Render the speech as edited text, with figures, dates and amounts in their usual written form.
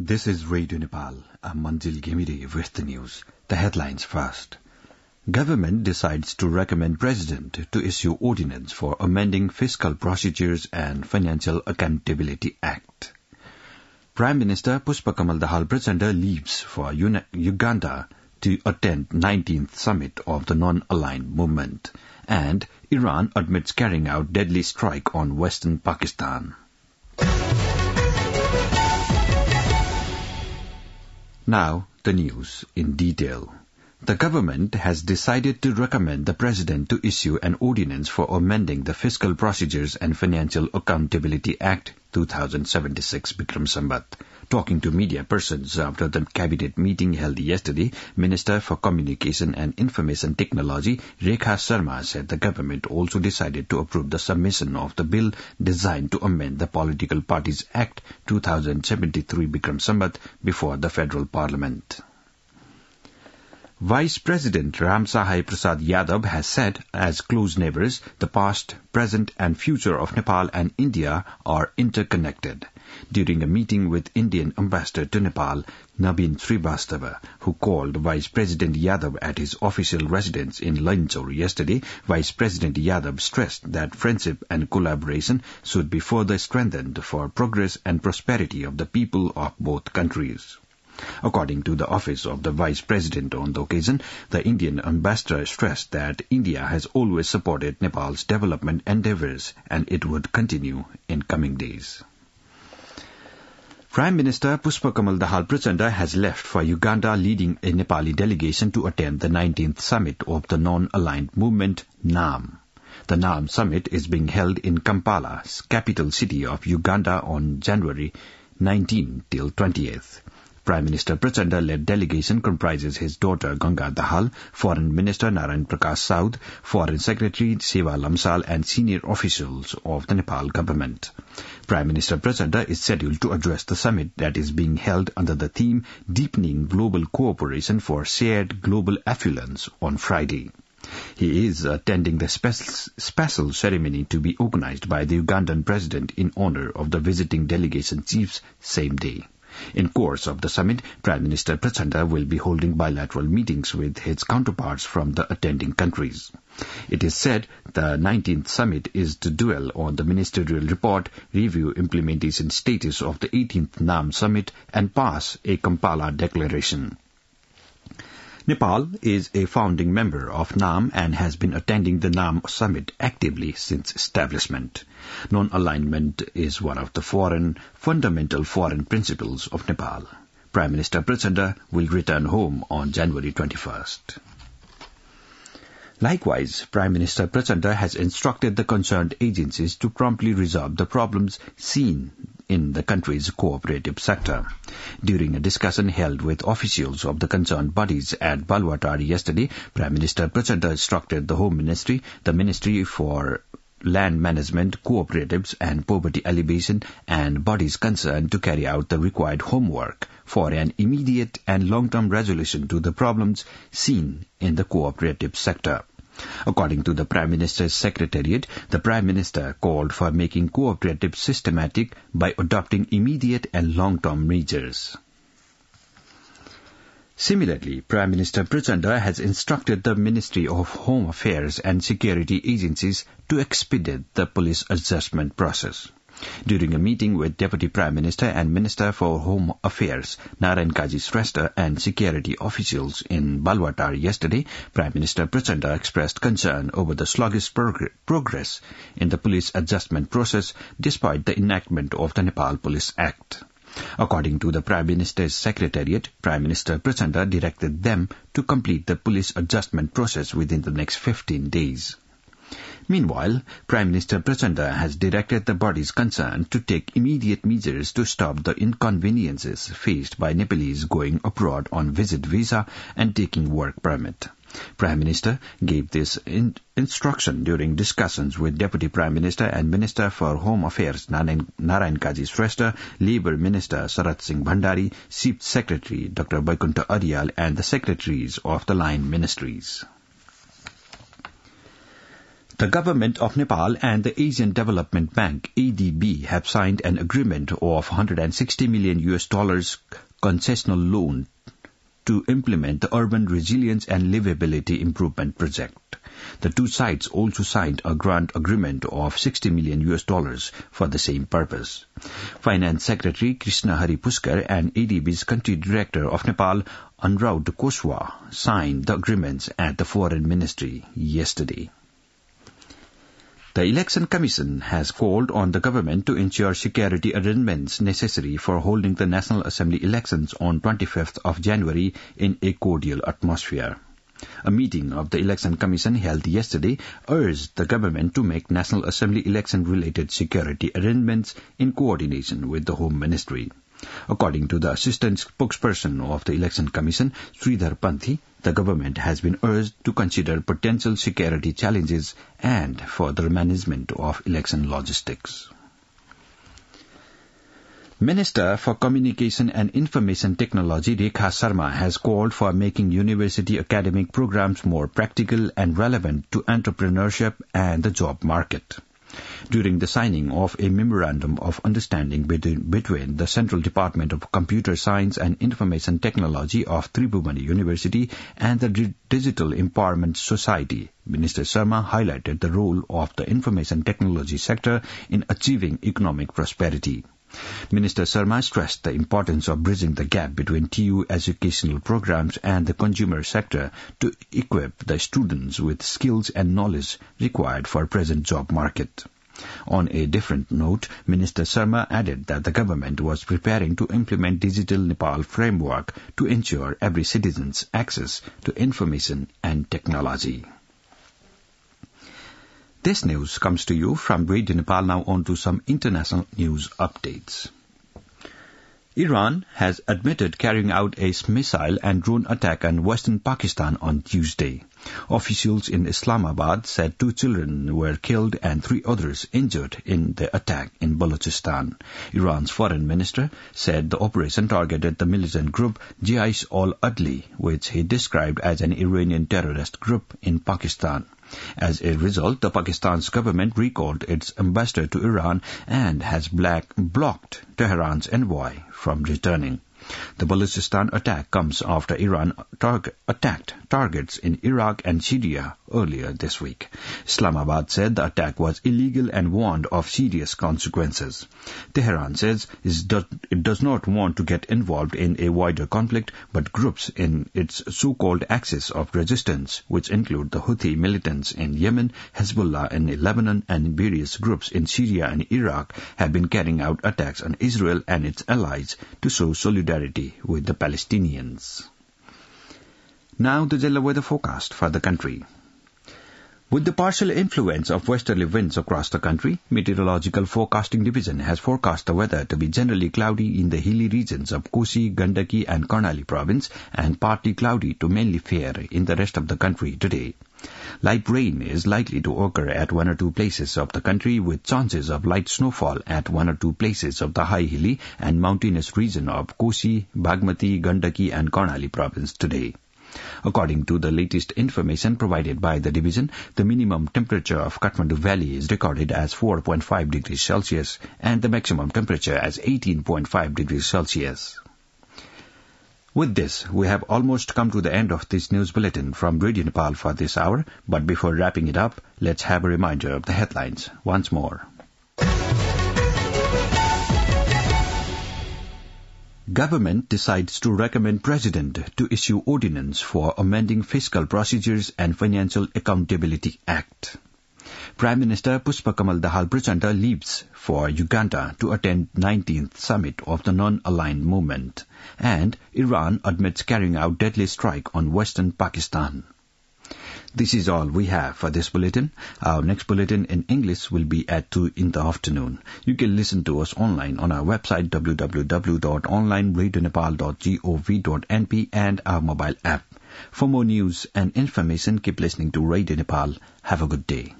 This is Radio Nepal. I'm Manjil Ghemire with the news. The headlines first. Government decides to recommend President to issue ordinance for amending Fiscal Procedures and Financial Accountability Act. Prime Minister Pushpakamal Dahal Prachanda leaves for Uganda to attend 19th summit of the non-aligned movement. And Iran admits carrying out deadly strike on western Pakistan. Now, the news in detail. The government has decided to recommend the President to issue an ordinance for amending the Fiscal Procedures and Financial Accountability Act 2076 Bikram Sambat. Talking to media persons after the cabinet meeting held yesterday, Minister for Communication and Information Technology Rekha Sharma said the government also decided to approve the submission of the bill designed to amend the Political Parties Act 2073 Bikram Sambat before the federal parliament. Vice President Ram Sahai Prasad Yadav has said, as close neighbours, the past, present and future of Nepal and India are interconnected. During a meeting with Indian Ambassador to Nepal, Naveen Srivastava, who called Vice President Yadav at his official residence in Lainchor yesterday, Vice President Yadav stressed that friendship and collaboration should be further strengthened for progress and prosperity of the people of both countries. According to the office of the Vice President on the occasion, the Indian ambassador stressed that India has always supported Nepal's development endeavours and it would continue in coming days. Prime Minister Pushpakamal Dahal Prachanda has left for Uganda leading a Nepali delegation to attend the 19th summit of the non-aligned movement, NAM. The NAM summit is being held in Kampala, capital city of Uganda, on January 19 till 20th. Prime Minister Prachanda-led delegation comprises his daughter Ganga Dahal, Foreign Minister Narayan Prakash Saud, Foreign Secretary Seva Lamsal and senior officials of the Nepal government. Prime Minister Prachanda is scheduled to address the summit that is being held under the theme Deepening Global Cooperation for Shared Global Affluence on Friday. He is attending the special ceremony to be organized by the Ugandan President in honor of the visiting delegation chiefs same day. In course of the summit, Prime Minister Prachanda will be holding bilateral meetings with his counterparts from the attending countries. It is said the 19th summit is to dwell on the ministerial report, review implementation status of the 18th NAM summit, and pass a Kampala declaration. Nepal is a founding member of NAM and has been attending the NAM summit actively since establishment. Non-alignment is one of the fundamental foreign principles of Nepal. Prime Minister Prachanda will return home on January 21st. Likewise, Prime Minister Prachanda has instructed the concerned agencies to promptly resolve the problems seen in the country's cooperative sector. During a discussion held with officials of the concerned bodies at Balwatari yesterday, Prime Minister Prachanda instructed the Home Ministry, the Ministry for Land Management, Cooperatives and Poverty Alleviation and bodies concerned to carry out the required homework for an immediate and long-term resolution to the problems seen in the cooperative sector. According to the Prime Minister's Secretariat, the Prime Minister called for making cooperatives systematic by adopting immediate and long-term measures. Similarly, Prime Minister Prachanda has instructed the Ministry of Home Affairs and Security agencies to expedite the police adjustment process. During a meeting with Deputy Prime Minister and Minister for Home Affairs, Narayan Kaji Shrestha and security officials in Balwatari yesterday, Prime Minister Prachanda expressed concern over the sluggish progress in the police adjustment process despite the enactment of the Nepal Police Act. According to the Prime Minister's Secretariat, Prime Minister Prachanda directed them to complete the police adjustment process within the next 15 days. Meanwhile, Prime Minister Prachanda has directed the bodies concerned to take immediate measures to stop the inconveniences faced by Nepalese going abroad on visit visa and taking work permit. Prime Minister gave this instruction during discussions with Deputy Prime Minister and Minister for Home Affairs Narayan Kaji Shrestha, Labour Minister Sarat Singh Bhandari, Chief Secretary Dr. Vaikuntha Aryal and the secretaries of the line ministries. The government of Nepal and the Asian Development Bank, ADB, have signed an agreement of $160 million concessional loan to implement the Urban Resilience and Livability Improvement Project. The two sides also signed a grant agreement of $60 million for the same purpose. Finance Secretary Krishna Hari Puskar and ADB's Country Director of Nepal, Anurag Koswa, signed the agreements at the Foreign Ministry yesterday. The Election Commission has called on the government to ensure security arrangements necessary for holding the National Assembly elections on 25th of January in a cordial atmosphere. A meeting of the Election Commission held yesterday urged the government to make National Assembly election-related security arrangements in coordination with the Home Ministry. According to the Assistant Spokesperson of the Election Commission, Sridhar Panthi, the government has been urged to consider potential security challenges and further management of election logistics. Minister for Communication and Information Technology Rekha Sharma has called for making university academic programs more practical and relevant to entrepreneurship and the job market. During the signing of a memorandum of understanding between the Central Department of Computer Science and Information Technology of Tribhuvan University and the Digital Empowerment Society, Minister Sharma highlighted the role of the information technology sector in achieving economic prosperity. Minister Sharma stressed the importance of bridging the gap between TU educational programs and the consumer sector to equip the students with skills and knowledge required for present job market. On a different note, Minister Sharma added that the government was preparing to implement Digital Nepal framework to ensure every citizen's access to information and technology. This news comes to you from Radio Nepal. Now on to some international news updates. Iran has admitted carrying out a missile and drone attack on western Pakistan on Tuesday. Officials in Islamabad said 2 children were killed and 3 others injured in the attack in Balochistan. Iran's foreign minister said the operation targeted the militant group Jaish-ul-Adli, which he described as an Iranian terrorist group in Pakistan. As a result, the Pakistan's government recalled its ambassador to Iran and has blocked Tehran's envoy from returning. The Balochistan attack comes after Iran attacked targets in Iraq and Syria earlier this week. Islamabad said the attack was illegal and warned of serious consequences. Tehran says it does not want to get involved in a wider conflict, but groups in its so-called axis of resistance, which include the Houthi militants in Yemen, Hezbollah in Lebanon, and various groups in Syria and Iraq, have been carrying out attacks on Israel and its allies to show solidarity with the Palestinians. Now the Jella weather forecast for the country. With the partial influence of westerly winds across the country, Meteorological Forecasting Division has forecast the weather to be generally cloudy in the hilly regions of Kosi, Gandaki and Karnali province and partly cloudy to mainly fair in the rest of the country today. Light rain is likely to occur at 1 or 2 places of the country, with chances of light snowfall at 1 or 2 places of the high hilly and mountainous region of Kosi, Bagmati, Gandaki and Karnali province today. According to the latest information provided by the division, the minimum temperature of Kathmandu Valley is recorded as 4.5 degrees Celsius and the maximum temperature as 18.5 degrees Celsius. With this, we have almost come to the end of this news bulletin from Radio Nepal for this hour, but before wrapping it up, let's have a reminder of the headlines once more. Government decides to recommend President to issue ordinance for amending Fiscal Procedures and Financial Accountability Act. Prime Minister Pushpakamal Dahal Prachanda leaves for Uganda to attend 19th Summit of the Non-Aligned Movement, and Iran admits carrying out deadly strike on western Pakistan. This is all we have for this bulletin. Our next bulletin in English will be at 2 in the afternoon. You can listen to us online on our website www.onlineradionepal.gov.np and our mobile app. For more news and information, keep listening to Radio Nepal. Have a good day.